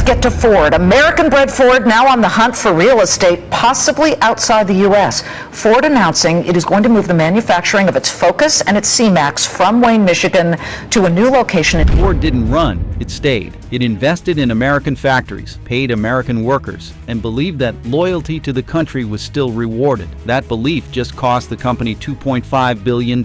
get to Ford. American-bred Ford now on the hunt for real estate, possibly outside the U.S. Ford announcing it is going to move the manufacturing of its Focus and its C-Max from Wayne, Michigan to a new location in Ford didn't run, it stayed. It invested in American factories, paid American workers, and believed that loyalty to the country was still rewarded. That belief just cost the company $2.5 billion.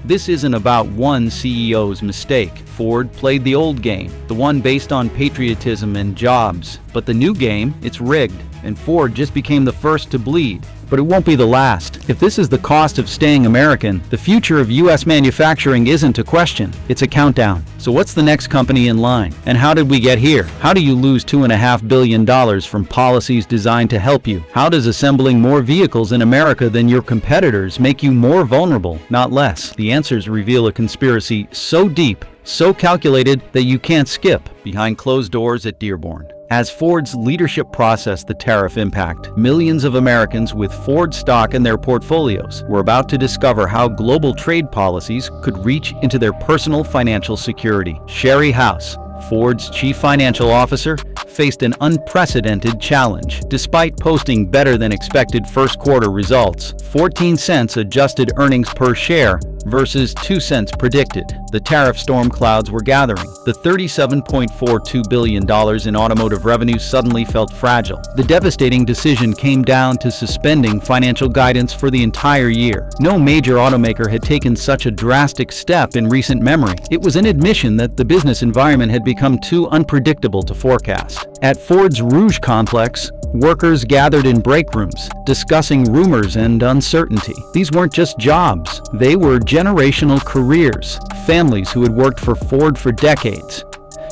This isn't about one CEO's mistake. Ford played the old game, the one based on patriotism and jobs. But the new game, it's rigged, and Ford just became the first to bleed. But it won't be the last. If this is the cost of staying American, the future of U.S. manufacturing isn't a question, it's a countdown. So what's the next company in line? And how did we get here? How do you lose $2.5 billion from policies designed to help you? How does assembling more vehicles in America than your competitors make you more vulnerable, not less? The answers reveal a conspiracy so deep, so calculated that you can't skip behind closed doors at Dearborn. As Ford's leadership processed the tariff impact, millions of Americans with Ford stock in their portfolios were about to discover how global trade policies could reach into their personal financial security. Sherry House, Ford's chief financial officer, faced an unprecedented challenge. Despite posting better than expected first quarter results, 14 cents adjusted earnings per share versus 2 cents predicted, the tariff storm clouds were gathering. The $37.42 billion in automotive revenue suddenly felt fragile. The devastating decision came down to suspending financial guidance for the entire year. No major automaker had taken such a drastic step in recent memory. It was an admission that the business environment had become too unpredictable to forecast. At Ford's Rouge complex, workers gathered in break rooms, discussing rumors and uncertainty. These weren't just jobs, they were generational careers, families who had worked for Ford for decades.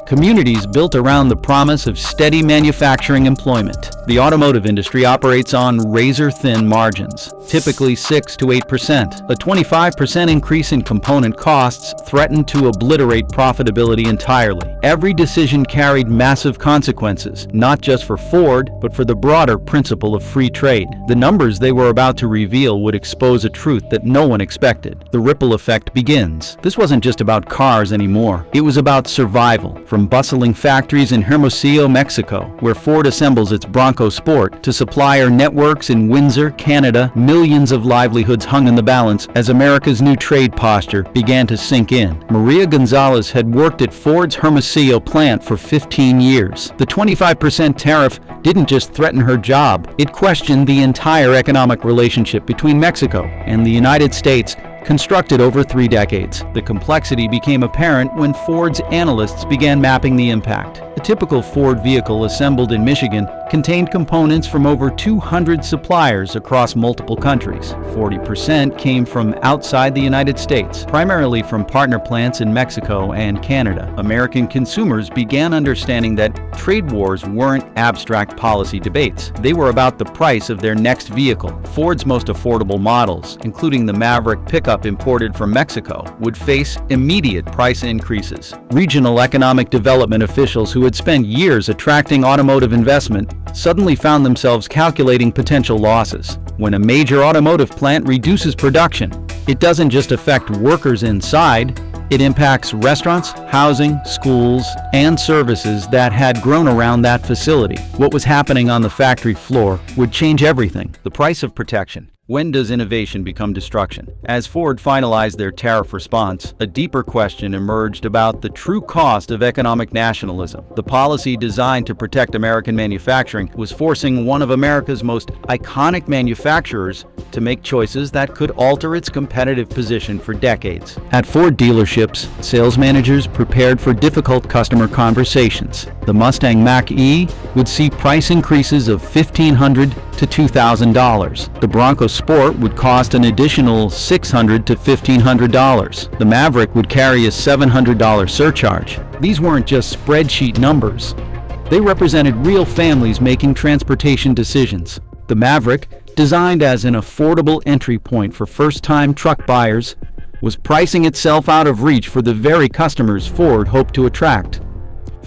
Communities built around the promise of steady manufacturing employment. The automotive industry operates on razor-thin margins, typically 6 to 8%. A 25% increase in component costs threatened to obliterate profitability entirely. Every decision carried massive consequences, not just for Ford, but for the broader principle of free trade. The numbers they were about to reveal would expose a truth that no one expected. The ripple effect begins. This wasn't just about cars anymore. It was about survival. From bustling factories in Hermosillo, Mexico, where Ford assembles its Bronco Sport, to Supplier networks in Windsor, Canada, millions of livelihoods hung in the balance as America's new trade posture began to sink in. Maria Gonzalez had worked at Ford's Hermosillo plant for 15 years. The 25% tariff didn't just threaten her job, it questioned the entire economic relationship between Mexico and the United States, constructed over 3 decades. The complexity became apparent when Ford's analysts began mapping the impact. A typical Ford vehicle assembled in Michigan contained components from over 200 suppliers across multiple countries. 40% came from outside the United States, primarily from partner plants in Mexico and Canada. American consumers began understanding that trade wars weren't abstract policy debates. They were about the price of their next vehicle. Ford's most affordable models, including the Maverick pickup imported from Mexico, would face immediate price increases. Regional economic development officials who had spent years attracting automotive investment suddenly found themselves calculating potential losses. When a major automotive plant reduces production, it doesn't just affect workers inside, it impacts restaurants, housing, schools, and services that had grown around that facility. What was happening on the factory floor would change everything. The price of protection. When does innovation become destruction? As Ford finalized their tariff response, a deeper question emerged about the true cost of economic nationalism. The policy designed to protect American manufacturing was forcing one of America's most iconic manufacturers to make choices that could alter its competitive position for decades. At Ford dealerships, sales managers prepared for difficult customer conversations. The Mustang Mach-E would see price increases of $1,500 to $2,000. The Bronco Sport would cost an additional $600 to $1,500. The Maverick would carry a $700 surcharge. These weren't just spreadsheet numbers. They represented real families making transportation decisions. The Maverick, designed as an affordable entry point for first-time truck buyers, was pricing itself out of reach for the very customers Ford hoped to attract.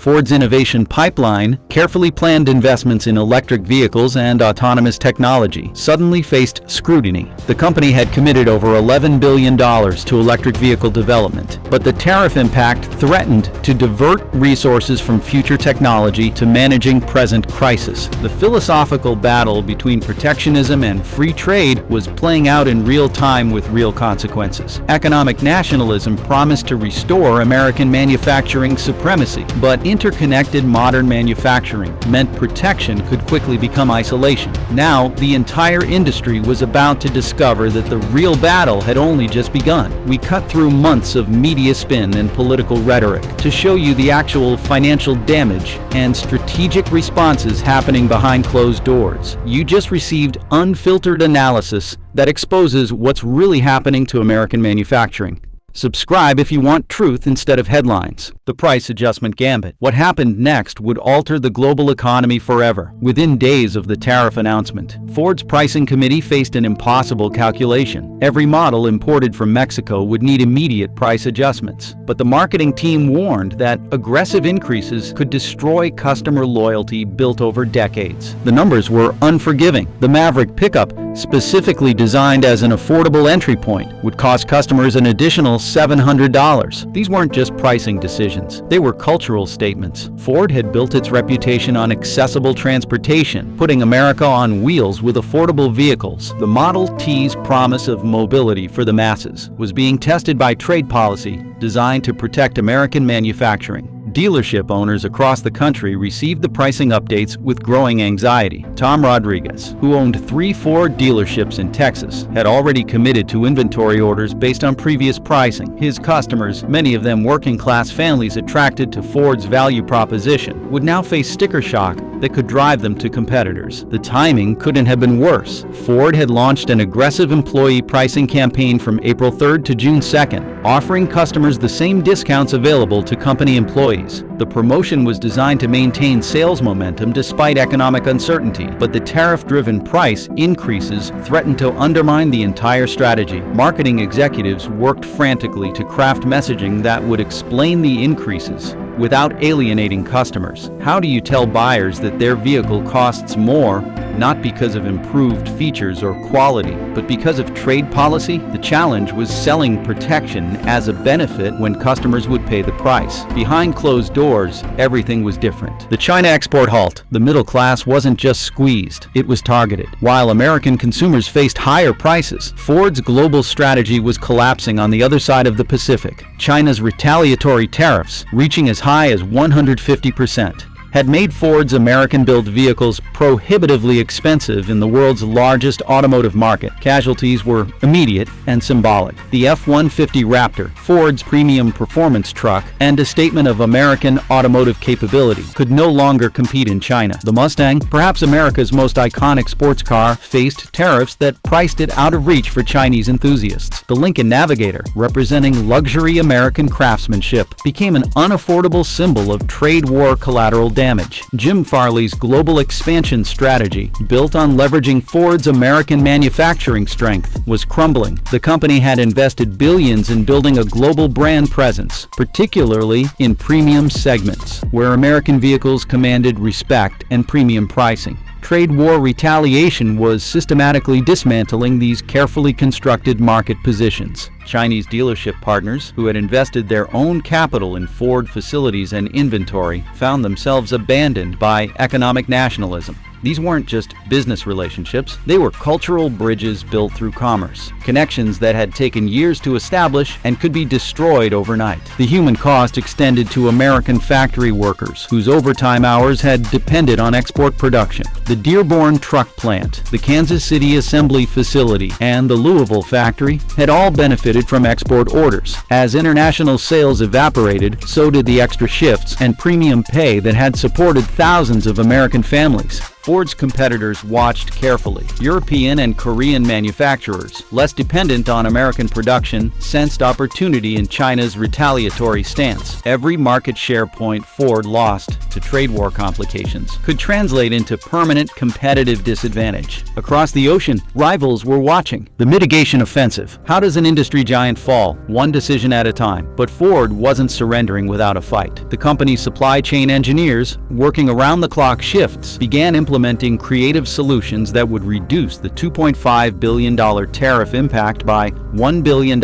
Ford's innovation pipeline, carefully planned investments in electric vehicles and autonomous technology, suddenly faced scrutiny. The company had committed over $11 billion to electric vehicle development, but the tariff impact threatened to divert resources from future technology to managing present crisis. The philosophical battle between protectionism and free trade was playing out in real time with real consequences. Economic nationalism promised to restore American manufacturing supremacy, but interconnected modern manufacturing meant protection could quickly become isolation. Now, the entire industry was about to discover that the real battle had only just begun. We cut through months of media spin and political rhetoric to show you the actual financial damage and strategic responses happening behind closed doors. You just received unfiltered analysis that exposes what's really happening to American manufacturing. Subscribe if you want truth instead of headlines. The price adjustment gambit. What happened next would alter the global economy forever. Within days of the tariff announcement, Ford's pricing committee faced an impossible calculation. Every model imported from Mexico would need immediate price adjustments. But the marketing team warned that aggressive increases could destroy customer loyalty built over decades. The numbers were unforgiving. The Maverick pickup, specifically designed as an affordable entry point, would cost customers an additional $700. These weren't just pricing decisions. They were cultural statements. Ford had built its reputation on accessible transportation, putting America on wheels with affordable vehicles. The Model T's promise of mobility for the masses was being tested by trade policy designed to protect American manufacturing. Dealership owners across the country received the pricing updates with growing anxiety. Tom Rodriguez, who owned 3 Ford dealerships in Texas, had already committed to inventory orders based on previous pricing. His customers, many of them working-class families attracted to Ford's value proposition, would now face sticker shock that could drive them to competitors. The timing couldn't have been worse. Ford had launched an aggressive employee pricing campaign from April 3rd to June 2nd, offering customers the same discounts available to company employees. The promotion was designed to maintain sales momentum despite economic uncertainty, but the tariff-driven price increases threatened to undermine the entire strategy. Marketing executives worked frantically to craft messaging that would explain the increases without alienating customers. How do you tell buyers that their vehicle costs more, not because of improved features or quality, but because of trade policy? The challenge was selling protection as a benefit when customers would pay the price. Behind closed doors, everything was different. The China export halt. The middle class wasn't just squeezed, it was targeted. While American consumers faced higher prices, Ford's global strategy was collapsing on the other side of the Pacific. China's retaliatory tariffs, reaching as high as 150%, had made Ford's American-built vehicles prohibitively expensive in the world's largest automotive market. Casualties were immediate and symbolic. The F-150 Raptor, Ford's premium performance truck, and a statement of American automotive capability, could no longer compete in China. The Mustang, perhaps America's most iconic sports car, faced tariffs that priced it out of reach for Chinese enthusiasts. The Lincoln Navigator, representing luxury American craftsmanship, became an unaffordable symbol of trade war collateral damage. Jim Farley's global expansion strategy, built on leveraging Ford's American manufacturing strength, was crumbling. The company had invested billions in building a global brand presence, particularly in premium segments, where American vehicles commanded respect and premium pricing. Trade war retaliation was systematically dismantling these carefully constructed market positions. Chinese dealership partners, who had invested their own capital in Ford facilities and inventory, found themselves abandoned by economic nationalism. These weren't just business relationships, they were cultural bridges built through commerce, connections that had taken years to establish and could be destroyed overnight. The human cost extended to American factory workers, whose overtime hours had depended on export production. The Dearborn truck plant, the Kansas City assembly facility, and the Louisville factory had all benefited from export orders. As international sales evaporated, so did the extra shifts and premium pay that had supported thousands of American families. Ford's competitors watched carefully. European and Korean manufacturers, less dependent on American production, sensed opportunity in China's retaliatory stance. Every market share point Ford lost to trade war complications could translate into permanent competitive disadvantage. Across the ocean, rivals were watching. The mitigation offensive. How does an industry giant fall? One decision at a time. But Ford wasn't surrendering without a fight. The company's supply chain engineers, working around-the-clock shifts, began implementing creative solutions that would reduce the $2.5 billion tariff impact by $1 billion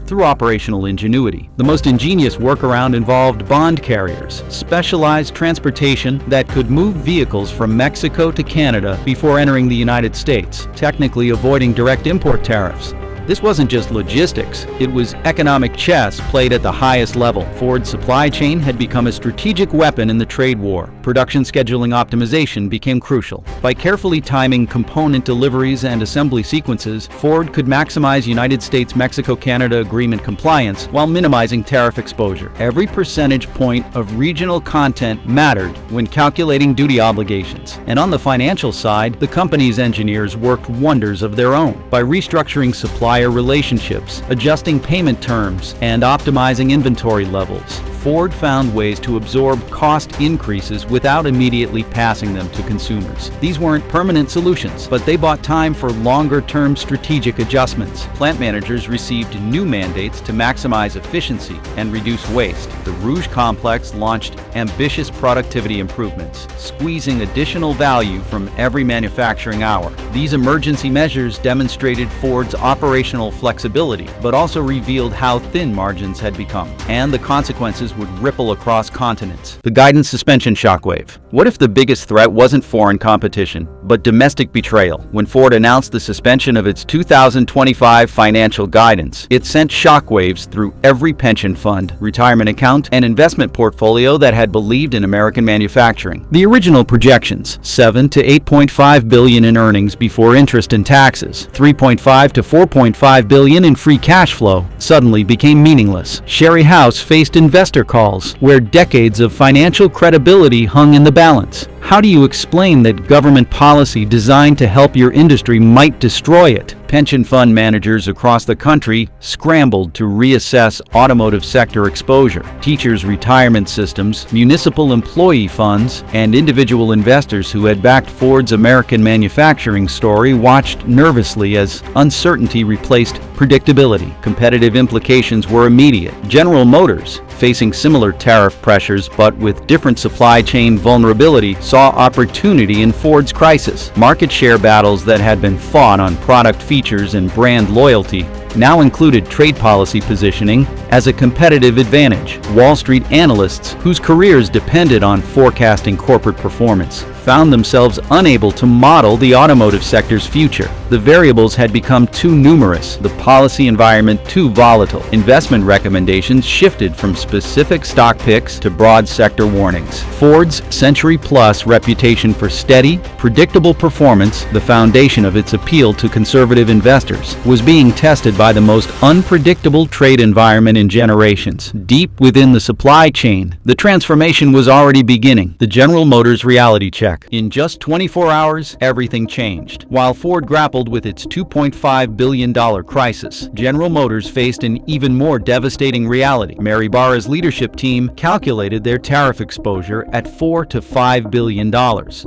through operational ingenuity. The most ingenious workaround involved bond carriers, specialized transportation that could move vehicles from Mexico to Canada before entering the United States, technically avoiding direct import tariffs. This wasn't just logistics, it was economic chess played at the highest level. Ford's supply chain had become a strategic weapon in the trade war. Production scheduling optimization became crucial. By carefully timing component deliveries and assembly sequences, Ford could maximize United States-Mexico-Canada agreement compliance while minimizing tariff exposure. Every percentage point of regional content mattered when calculating duty obligations. And on the financial side, the company's engineers worked wonders of their own. By restructuring supplier relationships, adjusting payment terms, and optimizing inventory levels, Ford found ways to absorb cost increases without immediately passing them to consumers. These weren't permanent solutions, but they bought time for longer-term strategic adjustments. Plant managers received new mandates to maximize efficiency and reduce waste. The Rouge complex launched ambitious productivity improvements, squeezing additional value from every manufacturing hour. These emergency measures demonstrated Ford's operational flexibility, but also revealed how thin margins had become, and the consequences would ripple across continents. The guidance suspension shockwave. What if the biggest threat wasn't foreign competition, but domestic betrayal? When Ford announced the suspension of its 2025 financial guidance, it sent shockwaves through every pension fund, retirement account, and investment portfolio that had believed in American manufacturing. The original projections, $7 to $8.5 billion in earnings before interest and taxes, $3.5 to $4.5 billion in free cash flow, suddenly became meaningless. Sherry House faced investor calls where decades of financial credibility hung in the balance. How do you explain that government policy designed to help your industry might destroy it? Pension fund managers across the country scrambled to reassess automotive sector exposure. Teachers' retirement systems, municipal employee funds, and individual investors who had backed Ford's American manufacturing story watched nervously as uncertainty replaced predictability. Competitive implications were immediate. General Motors, facing similar tariff pressures but with different supply chain vulnerability, saw opportunity in Ford's crisis. Market share battles that had been fought on product features and brand loyalty now included trade policy positioning as a competitive advantage. Wall Street analysts, whose careers depended on forecasting corporate performance, found themselves unable to model the automotive sector's future. The variables had become too numerous, the policy environment too volatile. Investment recommendations shifted from specific stock picks to broad sector warnings. Ford's century-plus reputation for steady, predictable performance, the foundation of its appeal to conservative investors, was being tested by the most unpredictable trade environment in generations. Deep within the supply chain, the transformation was already beginning. The General Motors reality check. In just 24 hours, everything changed. While Ford grappled with its $2.5 billion crisis, General Motors faced an even more devastating reality. Mary Barra's leadership team calculated their tariff exposure at $4 to $5 billion,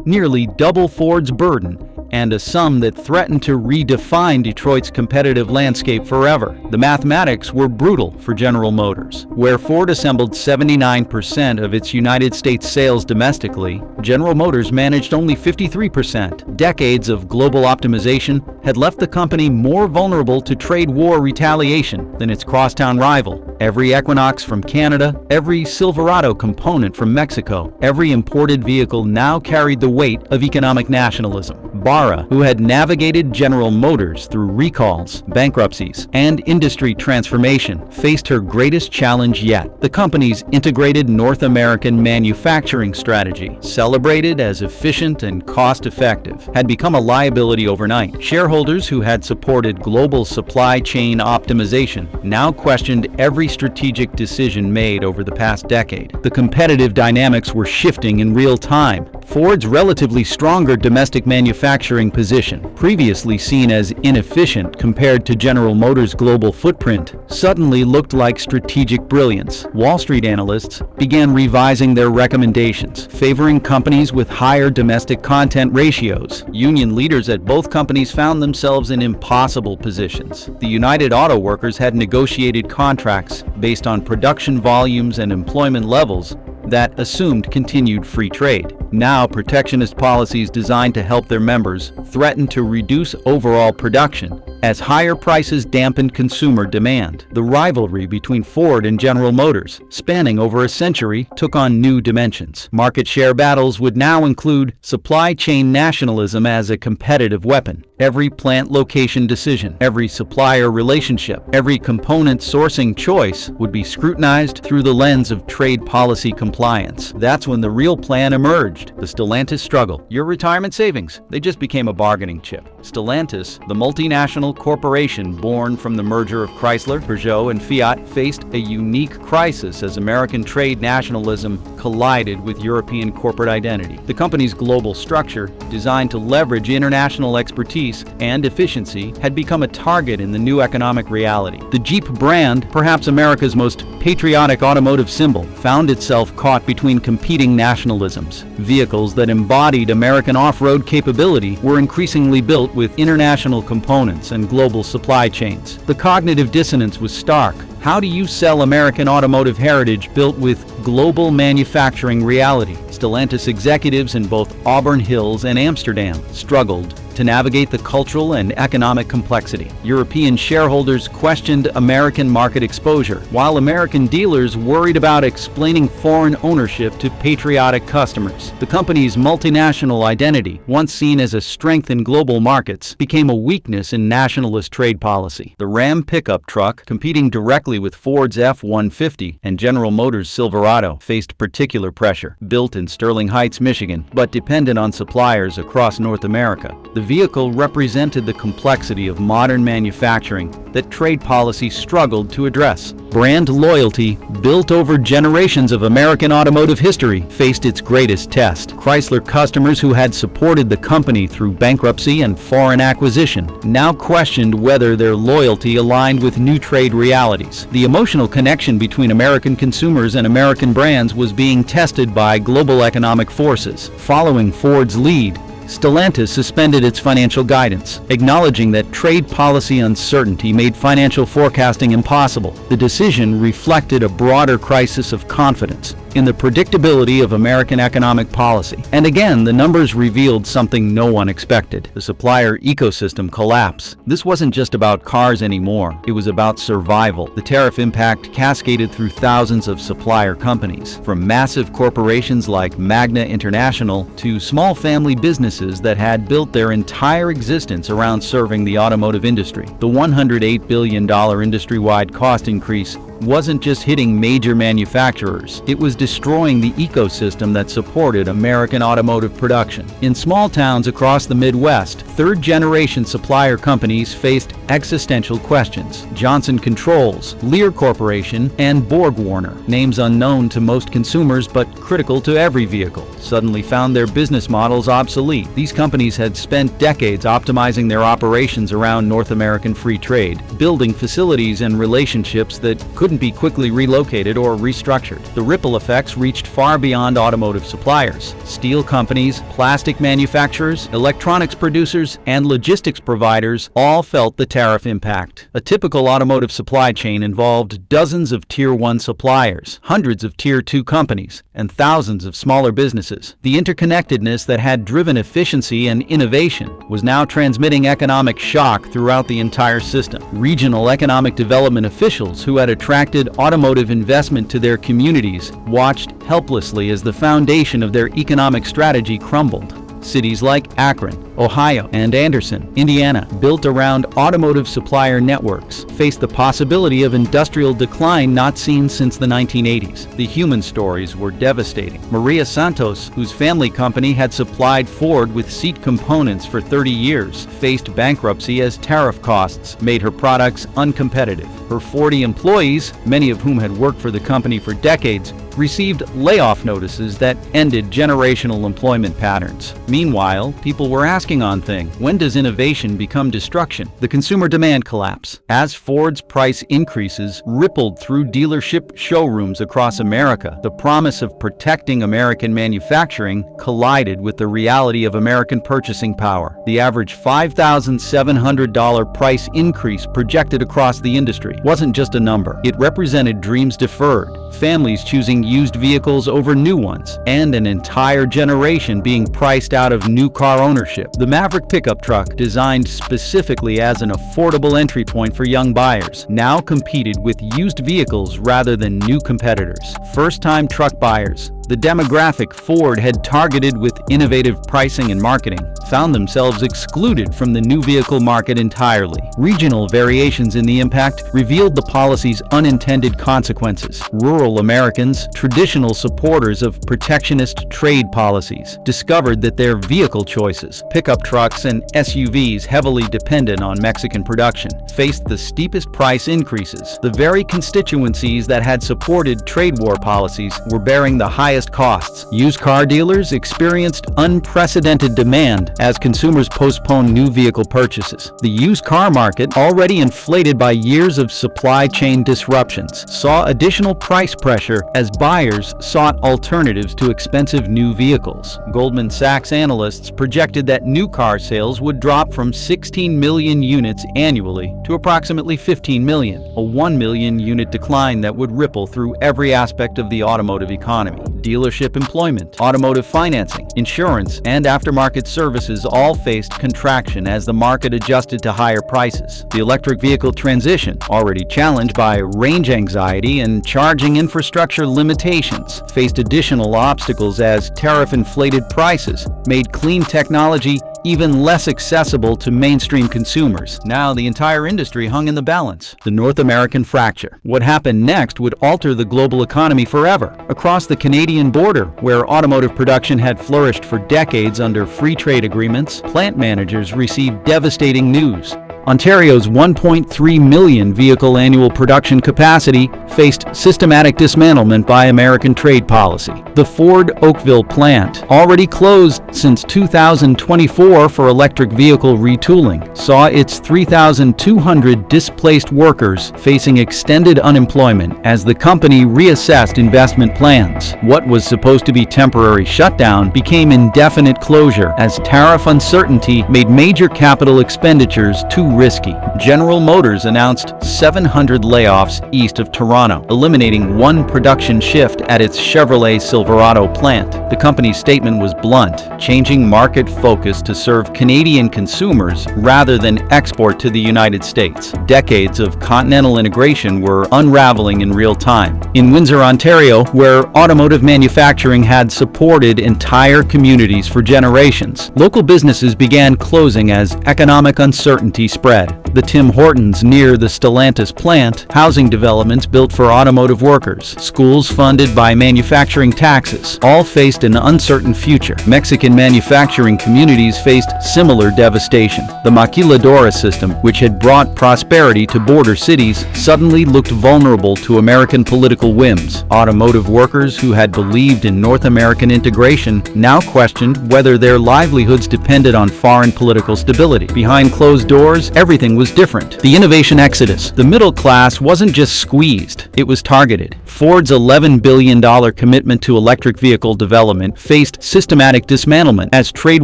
nearly double Ford's burden, and a sum that threatened to redefine Detroit's competitive landscape forever. The mathematics were brutal for General Motors. Where Ford assembled 79% of its United States sales domestically, General Motors managed only 53%. Decades of global optimization had left the company more vulnerable to trade war retaliation than its crosstown rival. Every Equinox from Canada, every Silverado component from Mexico, every imported vehicle now carried the weight of economic nationalism. Barra, who had navigated General Motors through recalls, bankruptcies, and industry transformation, faced her greatest challenge yet. The company's integrated North American manufacturing strategy, celebrated as efficient and cost-effective, had become a liability overnight. Shareholders who had supported global supply chain optimization now questioned every strategic decision made over the past decade. The competitive dynamics were shifting in real time. Ford's relatively stronger domestic manufacturing position, previously seen as inefficient compared to General Motors' global footprint, suddenly looked like strategic brilliance. Wall Street analysts began revising their recommendations, favoring companies with higher domestic content ratios. Union leaders at both companies found themselves in impossible positions. The United Auto Workers had negotiated contracts based on production volumes and employment levels that assumed continued free trade. Now, protectionist policies designed to help their members threatened to reduce overall production as higher prices dampened consumer demand. The rivalry between Ford and General Motors, spanning over a century, took on new dimensions. Market share battles would now include supply chain nationalism as a competitive weapon. Every plant location decision, every supplier relationship, every component sourcing choice would be scrutinized through the lens of trade policy compliance. That's when the real plan emerged, the Stellantis struggle. Your retirement savings, they just became a bargaining chip. Stellantis, the multinational corporation born from the merger of Chrysler, Peugeot, and Fiat, faced a unique crisis as American trade nationalism collided with European corporate identity. The company's global structure, designed to leverage international expertise and efficiency, had become a target in the new economic reality. The Jeep brand, perhaps America's most patriotic automotive symbol, found itself caught between competing nationalisms. Vehicles that embodied American off-road capability were increasingly built with international components and global supply chains. The cognitive dissonance was stark. How do you sell American automotive heritage built with global manufacturing reality? Stellantis executives in both Auburn Hills and Amsterdam struggled to navigate the cultural and economic complexity. European shareholders questioned American market exposure, while American dealers worried about explaining foreign ownership to patriotic customers. The company's multinational identity, once seen as a strength in global markets, became a weakness in nationalist trade policy. The Ram pickup truck, competing directly with Ford's F-150 and General Motors' Silverado, faced particular pressure. Built in Sterling Heights, Michigan, but dependent on suppliers across North America, the vehicle represented the complexity of modern manufacturing that trade policy struggled to address. Brand loyalty, built over generations of American automotive history, faced its greatest test. Chrysler customers who had supported the company through bankruptcy and foreign acquisition now questioned whether their loyalty aligned with new trade realities. The emotional connection between American consumers and American brands was being tested by global economic forces. Following Ford's lead, Stellantis suspended its financial guidance, acknowledging that trade policy uncertainty made financial forecasting impossible. The decision reflected a broader crisis of confidence in the predictability of American economic policy. And again, the numbers revealed something no one expected: the supplier ecosystem collapse. This wasn't just about cars anymore, it was about survival. The tariff impact cascaded through thousands of supplier companies, from massive corporations like Magna International to small family businesses that had built their entire existence around serving the automotive industry. The $108 billion industry-wide cost increase wasn't just hitting major manufacturers, it was destroying the ecosystem that supported American automotive production. In small towns across the Midwest, third-generation supplier companies faced existential questions. Johnson Controls, Lear Corporation, and BorgWarner, names unknown to most consumers but critical to every vehicle, suddenly found their business models obsolete. These companies had spent decades optimizing their operations around North American free trade, building facilities and relationships that couldn't be quickly relocated or restructured. The ripple effects reached far beyond automotive suppliers. Steel companies, plastic manufacturers, electronics producers, and logistics providers all felt the tariff impact. A typical automotive supply chain involved dozens of Tier 1 suppliers, hundreds of Tier 2 companies, and thousands of smaller businesses. The interconnectedness that had driven efficiency and innovation was now transmitting economic shock throughout the entire system. Regional economic development officials who had attracted automotive investment to their communities watched helplessly as the foundation of their economic strategy crumbled. Cities like Akron, Ohio, and Anderson, Indiana, built around automotive supplier networks, faced the possibility of industrial decline not seen since the 1980s. The human stories were devastating. Maria Santos, whose family company had supplied Ford with seat components for 30 years, faced bankruptcy as tariff costs made her products uncompetitive. Her 40 employees, many of whom had worked for the company for decades, received layoff notices that ended generational employment patterns. Meanwhile, people were asking on thing, when does innovation become destruction? The consumer demand collapse. As Ford's price increases rippled through dealership showrooms across America, the promise of protecting American manufacturing collided with the reality of American purchasing power. The average $5,700 price increase projected across the industry wasn't just a number. It represented dreams deferred, families choosing used vehicles over new ones, and an entire generation being priced out of new car ownership. The Maverick pickup truck, designed specifically as an affordable entry point for young buyers, now competed with used vehicles rather than new competitors. First-time truck buyers, the demographic Ford had targeted with innovative pricing and marketing, found themselves excluded from the new vehicle market entirely. Regional variations in the impact revealed the policy's unintended consequences. Rural Americans, traditional supporters of protectionist trade policies, discovered that their vehicle choices, pickup trucks and SUVs heavily dependent on Mexican production, faced the steepest price increases. The very constituencies that had supported trade war policies were bearing the highest costs. Used car dealers experienced unprecedented demand as consumers postponed new vehicle purchases. The used car market, already inflated by years of supply chain disruptions, saw additional price pressure as buyers sought alternatives to expensive new vehicles. Goldman Sachs analysts projected that new car sales would drop from 16 million units annually to approximately 15 million, a 1 million unit decline that would ripple through every aspect of the automotive economy. Dealership employment, automotive financing, insurance, and aftermarket services all faced contraction as the market adjusted to higher prices. The electric vehicle transition, already challenged by range anxiety and charging infrastructure limitations, faced additional obstacles as tariff-inflated prices made clean technology even less accessible to mainstream consumers. Now the entire industry hung in the balance. The North American fracture. What happened next would alter the global economy forever. Across the Canadian border, where automotive production had flourished for decades under free trade agreements, plant managers received devastating news. Ontario's 1.3 million vehicle annual production capacity faced systematic dismantlement by American trade policy. The Ford Oakville plant, already closed since 2024 for electric vehicle retooling, saw its 3,200 displaced workers facing extended unemployment as the company reassessed investment plans. What was supposed to be temporary shutdown became indefinite closure as tariff uncertainty made major capital expenditures too risky. General Motors announced 700 layoffs east of Toronto, eliminating one production shift at its Chevrolet Silverado plant. The company's statement was blunt, changing market focus to serve Canadian consumers rather than export to the United States. Decades of continental integration were unraveling in real time. In Windsor, Ontario, where automotive manufacturing had supported entire communities for generations, local businesses began closing as economic uncertainty spread. The Tim Hortons near the Stellantis plant, housing developments built for automotive workers, schools funded by manufacturing taxes, all faced an uncertain future. Mexican manufacturing communities faced similar devastation. The Maquiladora system, which had brought prosperity to border cities, suddenly looked vulnerable to American political whims. Automotive workers who had believed in North American integration now questioned whether their livelihoods depended on foreign political stability. Behind closed doors, everything was different. The innovation exodus. The middle class wasn't just squeezed, it was targeted. Ford's $11 billion commitment to electric vehicle development faced systematic dismantlement as trade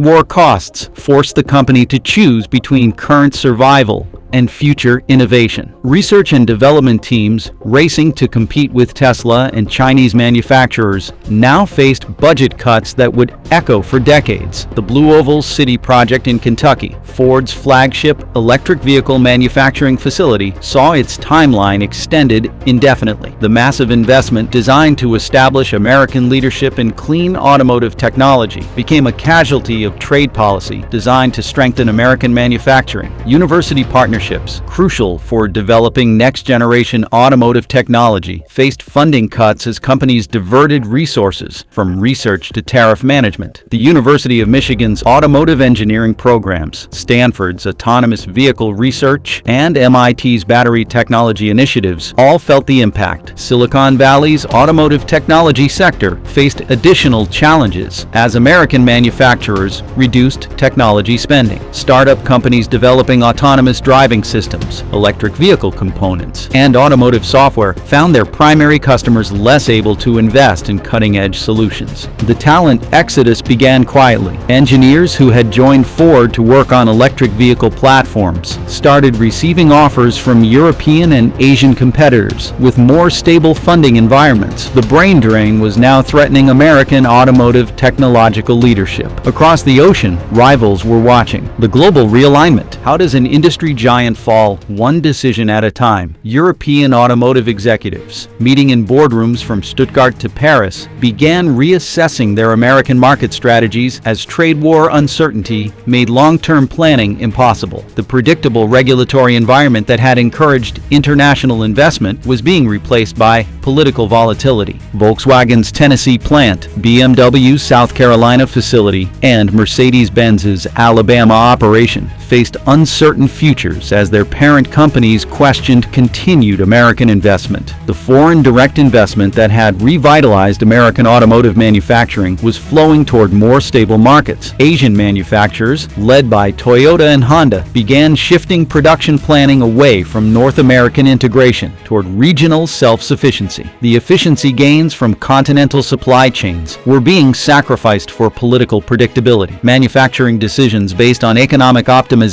war costs forced the company to choose between current survival and future innovation. Research and development teams, racing to compete with Tesla and Chinese manufacturers, now faced budget cuts that would echo for decades. The Blue Oval City project in Kentucky, Ford's flagship electric vehicle manufacturing facility, saw its timeline extended indefinitely. The massive investment designed to establish American leadership in clean automotive technology became a casualty of trade policy designed to strengthen American manufacturing. University partnerships, crucial for developing next-generation automotive technology, faced funding cuts as companies diverted resources from research to tariff management. The University of Michigan's automotive engineering programs, Stanford's autonomous vehicle research, and MIT's battery technology initiatives all felt the impact. Silicon Valley's automotive technology sector faced additional challenges as American manufacturers reduced technology spending. Startup companies developing autonomous driving systems, electric vehicle components, and automotive software found their primary customers less able to invest in cutting-edge solutions. The talent exodus began quietly. Engineers who had joined Ford to work on electric vehicle platforms started receiving offers from European and Asian competitors with more stable funding environments. The brain drain was now threatening American automotive technological leadership. Across the ocean, rivals were watching. The global realignment. How does an industry giant fall one decision at a time? European automotive executives, meeting in boardrooms from Stuttgart to Paris, began reassessing their American market strategies as trade war uncertainty made long-term planning impossible. The predictable regulatory environment that had encouraged international investment was being replaced by political volatility. Volkswagen's Tennessee plant, BMW's South Carolina facility, and Mercedes-Benz's Alabama operation faced uncertain futures as their parent companies questioned continued American investment. The foreign direct investment that had revitalized American automotive manufacturing was flowing toward more stable markets. Asian manufacturers, led by Toyota and Honda, began shifting production planning away from North American integration toward regional self-sufficiency. The efficiency gains from continental supply chains were being sacrificed for political predictability. Manufacturing decisions based on economic optimization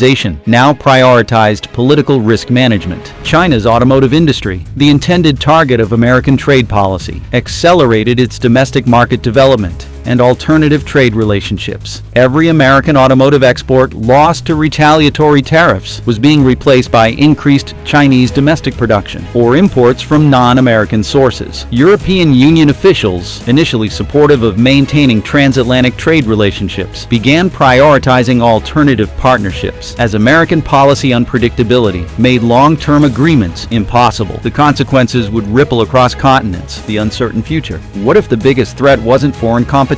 now prioritized political risk management. China's automotive industry, the intended target of American trade policy, accelerated its domestic market development and alternative trade relationships. Every American automotive export lost to retaliatory tariffs was being replaced by increased Chinese domestic production or imports from non-American sources. European Union officials, initially supportive of maintaining transatlantic trade relationships, began prioritizing alternative partnerships as American policy unpredictability made long-term agreements impossible. The consequences would ripple across continents. The uncertain future. What if the biggest threat wasn't foreign competition,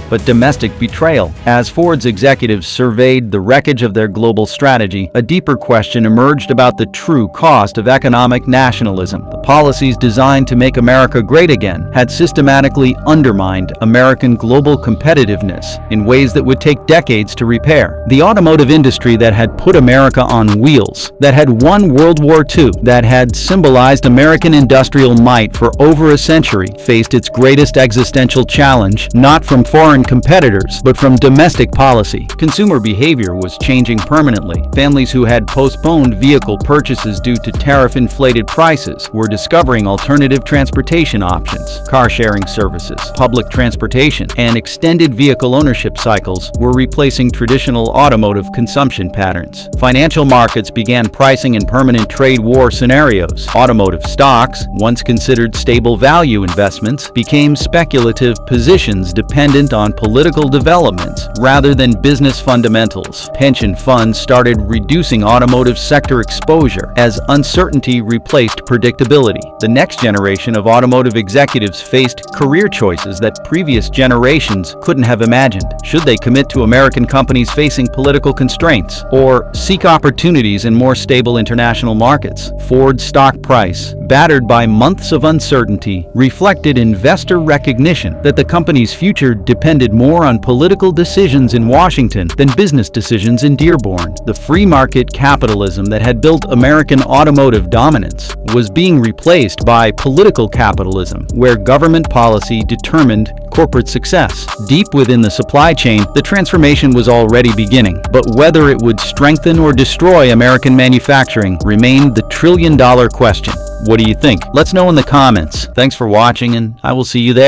but domestic betrayal? As Ford's executives surveyed the wreckage of their global strategy, a deeper question emerged about the true cost of economic nationalism. The policies designed to make America great again had systematically undermined American global competitiveness in ways that would take decades to repair. The automotive industry that had put America on wheels, that had won World War II, that had symbolized American industrial might for over a century, faced its greatest existential challenge not from foreign competitors, but from domestic policy. Consumer behavior was changing permanently. Families who had postponed vehicle purchases due to tariff-inflated prices were discovering alternative transportation options. Car-sharing services, public transportation, and extended vehicle ownership cycles were replacing traditional automotive consumption patterns. Financial markets began pricing in permanent trade war scenarios. Automotive stocks, once considered stable value investments, became speculative positions dependent on political developments rather than business fundamentals. Pension funds started reducing automotive sector exposure as uncertainty replaced predictability. The next generation of automotive executives faced career choices that previous generations couldn't have imagined. Should they commit to American companies facing political constraints or seek opportunities in more stable international markets? Ford's stock price, battered by months of uncertainty, reflected investor recognition that the company's future future depended more on political decisions in Washington than business decisions in Dearborn. The free market capitalism that had built American automotive dominance was being replaced by political capitalism, where government policy determined corporate success. Deep within the supply chain, the transformation was already beginning, but whether it would strengthen or destroy American manufacturing remained the trillion-dollar question. What do you think? Let's know in the comments. Thanks for watching, and I will see you there.